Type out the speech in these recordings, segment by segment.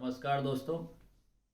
नमस्कार दोस्तों,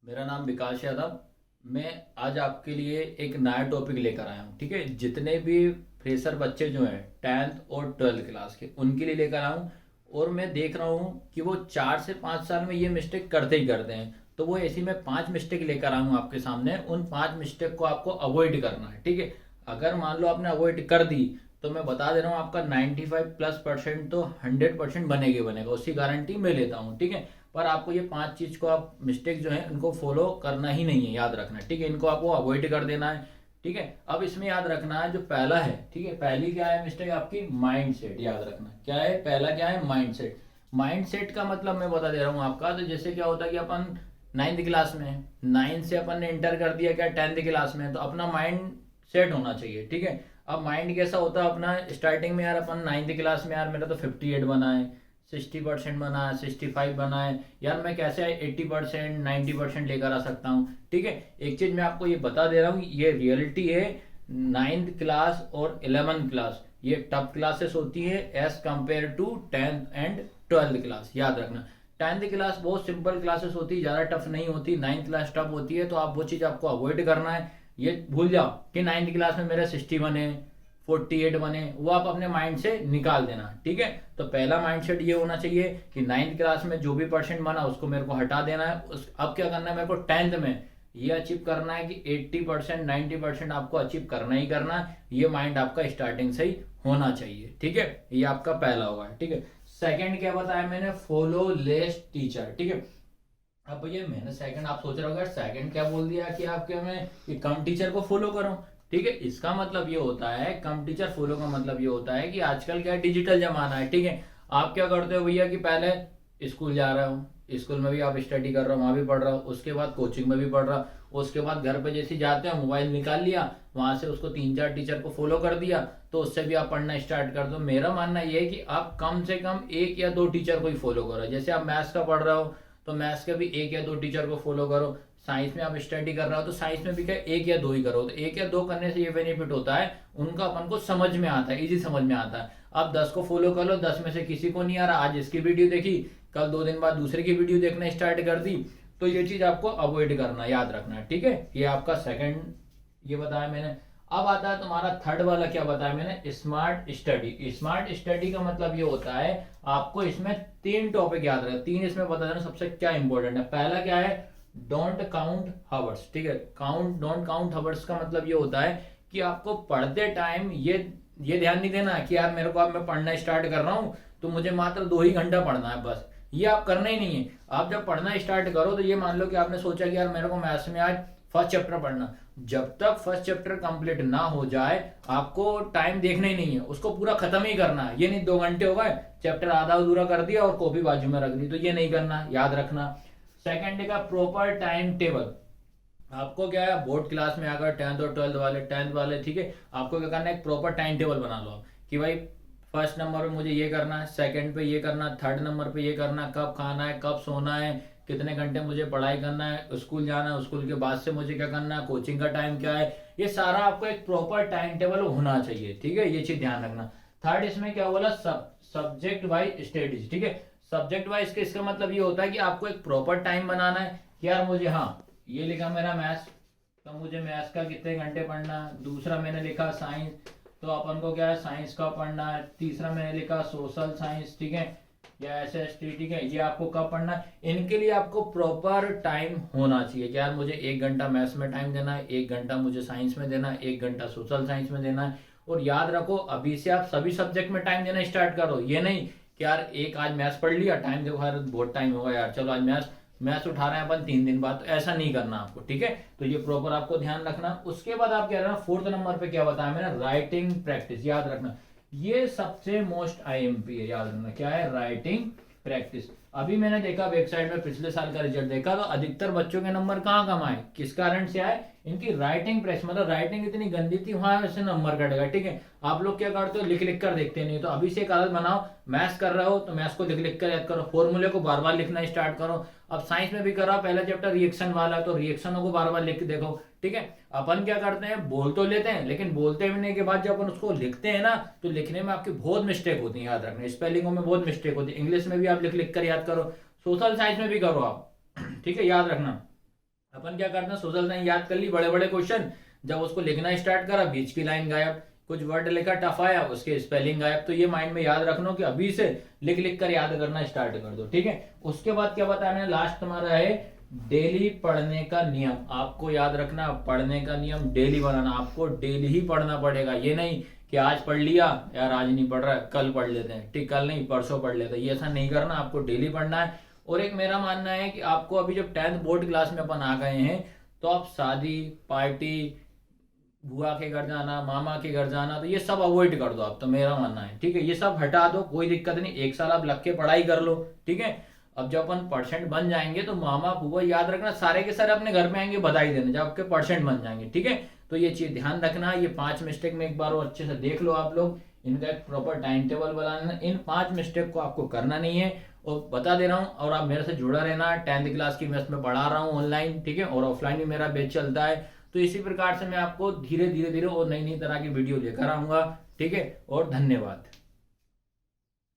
मेरा नाम विकास यादव। मैं आज आपके लिए एक नया टॉपिक लेकर आया हूँ। ठीक है, जितने भी फ्रेशर बच्चे जो हैं 10th और 12th क्लास के, उनके लिए लेकर आया हूँ। और मैं देख रहा हूँ कि वो 4 से 5 साल में ये मिस्टेक करते ही करते हैं। तो वो ऐसी मैं 5 मिस्टेक लेकर आया हूँ आपके सामने। उन 5 मिस्टेक को आपको अवॉइड करना है। ठीक है, अगर मान लो आपने अवॉइड कर दी तो मैं बता दे रहा हूँ आपका 95+% तो 100% बनेगा बनेगा, उसकी गारंटी मैं लेता हूँ। ठीक है, पर आपको ये 5 चीज को आप मिस्टेक जो है उनको फॉलो करना ही नहीं है, याद रखना है। ठीक है, इनको आपको अवॉइड कर देना है। ठीक है, अब इसमें याद रखना है जो पहला है, ठीक है, पहली क्या है मिस्टेक आपकी, माइंड सेट। याद रखना क्या है, पहला क्या है, माइंड सेट। माइंड सेट का मतलब मैं बता दे रहा हूँ आपका। तो जैसे क्या होता है कि अपन 9th क्लास में, 9 से अपन ने इंटर कर दिया क्या 10th क्लास में, तो अपना माइंड सेट होना चाहिए। ठीक है, अब माइंड कैसा होता है अपना, स्टार्टिंग में यार अपन 9th क्लास में यार मेरा तो 58 बना है, 60% बना है, 65 बना है, यार मैं कैसे 80% 90% लेकर आ सकता हूँ। ठीक है, एक चीज मैं आपको ये बता दे रहा हूँ, ये रियलिटी है। 9th क्लास और 11th क्लास ये टफ क्लासेस होती है as compare to 10th and 12th class. याद रखना 10th क्लास बहुत सिंपल क्लासेस होती है, ज्यादा टफ नहीं होती। 9th क्लास टफ होती है, तो आप वो चीज आपको अवॉइड करना है। ये भूल जाओ कि 9th क्लास में मेरा 60 बने, 48 बने, वो आप अपने माइंड से निकाल देना। ठीक है, तो पहला माइंडसेट ये होना चाहिए कि 9th क्लास में जो भी परसेंट बना उसको मेरे को हटा देना है। अब क्या करना है, मेरे को 10th में ये अचीव करना है कि 80% 90% आपको अचीव करना ही करना है। ये माइंड आपका स्टार्टिंग से ही होना चाहिए। ठीक है, ये आपका पहला हुआ है। ठीक है, सेकंड क्या बताया मैंने, फॉलो लेस टीचर। ठीक है, अब ये मैंने सेकंड, आप सोच रहे हो सेकंड क्या बोल दिया कि आपके में कि कम टीचर को फॉलो करो। ठीक है, इसका मतलब ये होता है, कम टीचर फॉलो का मतलब ये होता है कि आजकल क्या डिजिटल जमाना है। ठीक है, आप क्या करते हो भैया कि पहले स्कूल जा रहे हो, स्कूल में भी आप स्टडी कर रहे हो, वहां भी पढ़ रहे हो, उसके बाद कोचिंग में भी पढ़ रहा हो, उसके बाद घर पे जैसे जाते हो मोबाइल निकाल लिया, वहां से उसको 3-4 टीचर को फॉलो कर दिया, तो उससे भी आप पढ़ना स्टार्ट कर दो। मेरा मानना यह है कि आप कम से कम 1 या 2 टीचर को ही फॉलो करो। जैसे आप मैथ्स का पढ़ रहे हो तो मैथ्स के भी 1 या 2 टीचर को फॉलो करो। साइंस में आप स्टडी कर रहे हो तो साइंस में भी क्या 1 या 2 ही करो। तो 1 या 2 करने से ये बेनिफिट होता है, उनका अपन को समझ में आता है, इजी समझ में आता है। आप 10 को फॉलो कर लो, 10 में से किसी को नहीं आ रहा, आज इसकी वीडियो देखी, कल 2 दिन बाद दूसरे की वीडियो देखना स्टार्ट कर दी, तो ये चीज आपको अवॉइड करना, याद रखना है। ठीक है, ये आपका सेकंड ये बताया मैंने। अब आता है तुम्हारा थर्ड वाला, क्या बताया मैंने, स्मार्ट स्टडी। स्मार्ट स्टडी का मतलब ये होता है आपको इसमें 3 टॉपिक याद रहे, 3 इसमें बता देना सबसे क्या इंपॉर्टेंट है। पहला क्या है, डोंट काउंट हावर्स। ठीक है, डोंट काउंट हावर्स का मतलब ये होता है कि आपको पढ़ते टाइम ये ध्यान नहीं देना कि यार मेरे को अब मैं पढ़ना स्टार्ट कर रहा हूं तो मुझे मात्र 2 ही घंटा पढ़ना है बस, ये आप करना ही नहीं है। आप जब पढ़ना स्टार्ट करो तो ये मान लो कि आपने सोचा कि यार मेरे को मैथ्स में आज फर्स्ट चैप्टर पढ़ना, जब तक फर्स्ट चैप्टर कंप्लीट ना हो जाए आपको टाइम देखना ही नहीं है, उसको पूरा खत्म ही करना है। ये नहीं 2 घंटे हो गए, चैप्टर आधा अधूरा कर दिया और कॉपी बाजू में रख दी, तो ये नहीं करना, याद रखना। सेकंड का प्रॉपर टाइम टेबल। आपको क्या है, बोर्ड क्लास में अगर 10th और 12th वाले ठीक है, आपको क्या करना है, एक प्रॉपर टाइम टेबल बना लो आप कि भाई फर्स्ट नंबर पे मुझे ये करना है, सेकंड पे ये करना है, थर्ड नंबर पे ये करना है, कब खाना है, कब सोना है, कितने घंटे मुझे पढ़ाई करना है, स्कूल जाना है, स्कूल के बाद से मुझे क्या करना है, कोचिंग का टाइम क्या है, ये सारा आपको एक प्रॉपर टाइम टेबल होना चाहिए। ठीक है, ये चीज ध्यान रखना। थर्ड इसमें क्या बोला, सब्जेक्ट वाइज स्टडीज। ठीक है, सब्जेक्ट वाइज के इसका मतलब ये होता है कि आपको एक प्रॉपर टाइम बनाना है कि यार मुझे, हाँ ये लिखा मेरा मैथ्स, तो मुझे मैथ्स का कितने घंटे पढ़ना है। दूसरा मैंने लिखा साइंस, तो अपन को क्या है साइंस का पढ़ना है। तीसरा मैंने लिखा सोशल साइंस, ठीक है, या एसएसटी, ठीक है, ये आपको कब पढ़ना है। इनके लिए आपको प्रॉपर टाइम होना चाहिए कि यार मुझे 1 घंटा मैथ्स में टाइम देना है, 1 घंटा मुझे साइंस में देना है, 1 घंटा सोशल साइंस में देना है। और याद रखो अभी से आप सभी सब्जेक्ट में टाइम देना स्टार्ट करो। ये नहीं कि यार एक आज मैथ्स पढ़ लिया, टाइम देखो यार बहुत टाइम होगा यार, चलो आज मैथ्स उठा रहे हैं अपन 3 दिन बाद, तो ऐसा नहीं करना आपको। ठीक है, तो ये प्रॉपर आपको ध्यान रखना। उसके बाद आप कह रहे हैं 4th नंबर पे क्या बताया मैंने, राइटिंग प्रैक्टिस। याद रखना ये सबसे मोस्ट आईएमपी है, याद रखना क्या है, राइटिंग प्रैक्टिस। अभी मैंने देखा वेबसाइट में पिछले साल का रिजल्ट देखा, तो अधिकतर बच्चों के नंबर कहाँ कम आए, किस कारण से आए, इनकी राइटिंग प्रेस, मतलब राइटिंग इतनी गंदी थी, वहां से नंबर कटेगा। ठीक है, आप लोग क्या करते हो, लिख लिख कर देखते नहीं, तो अभी से एक आदत बनाओ, मैथ्स कर रहे हो तो मैथ्स को लिख लिख कर याद करो, फॉर्मूले को बार बार लिखना स्टार्ट करो। अब साइंस में भी करो, पहला चैप्टर रिएक्शन वाला है तो रिएक्शनों को बार बार लिख के देखो। ठीक है, अपन क्या करते हैं, बोल तो लेते हैं लेकिन बोलते भी के बाद जब अपन उसको लिखते हैं ना, तो लिखने में आपकी बहुत मिस्टेक होती है। याद रखना स्पेलिंगों में बहुत मिस्टेक होती है। इंग्लिश में भी आप लिख लिख कर याद करो, सोशल साइंस में भी करो आप ठीक है, याद रखना। अपन क्या करते हैं, सोशल साइंस याद कर ली, बड़े बड़े क्वेश्चन, जब उसको लिखना स्टार्ट करा बीच की लाइन गायब, कुछ वर्ड लिखा टफ आया उसके स्पेलिंग गायब। तो ये माइंड में याद रखना कि अभी से लिख लिख कर याद करना स्टार्ट कर दो, ठीक है। उसके बाद क्या बताना, लास्ट तुम्हारा है डेली पढ़ने का नियम। आपको याद रखना, पढ़ने का नियम डेली बनाना, आपको डेली ही पढ़ना पड़ेगा। ये नहीं कि आज पढ़ लिया यार, आज नहीं पढ़ रहा है कल पढ़ लेते हैं, ठीक, कल नहीं परसों पढ़ लेते हैं, ये ऐसा नहीं करना, आपको डेली पढ़ना है। और एक मेरा मानना है कि आपको अभी जब 10th बोर्ड क्लास में अपन आ गए हैं, तो आप शादी पार्टी, बुआ के घर जाना, मामा के घर जाना, तो ये सब अवॉइड कर दो आप, तो मेरा मानना है, ठीक है। ये सब हटा दो, कोई दिक्कत नहीं, एक साल आप लग के पढ़ाई कर लो, ठीक है। अब जब अपन परसेंट बन जाएंगे तो मामा बुआ याद रखना सारे के सारे अपने घर में आएंगे बधाई देने जब आपके परसेंट बन जाएंगे, ठीक है। तो ये चीज ध्यान रखना, ये 5 मिस्टेक में एक बार और अच्छे से देख लो आप लोग, इनका एक प्रॉपर टाइम टेबल बनाना, इन 5 मिस्टेक को आपको करना नहीं है। और बता दे रहा हूँ, और आप मेरे से जुड़ा रहना, 10th क्लास की मैं पढ़ा रहा हूँ ऑनलाइन, ठीक है, और ऑफलाइन भी मेरा बैच चलता है। तो इसी प्रकार से मैं आपको धीरे धीरे धीरे और नई नई तरह की वीडियो लेकर आऊंगा, ठीक है। और धन्यवाद।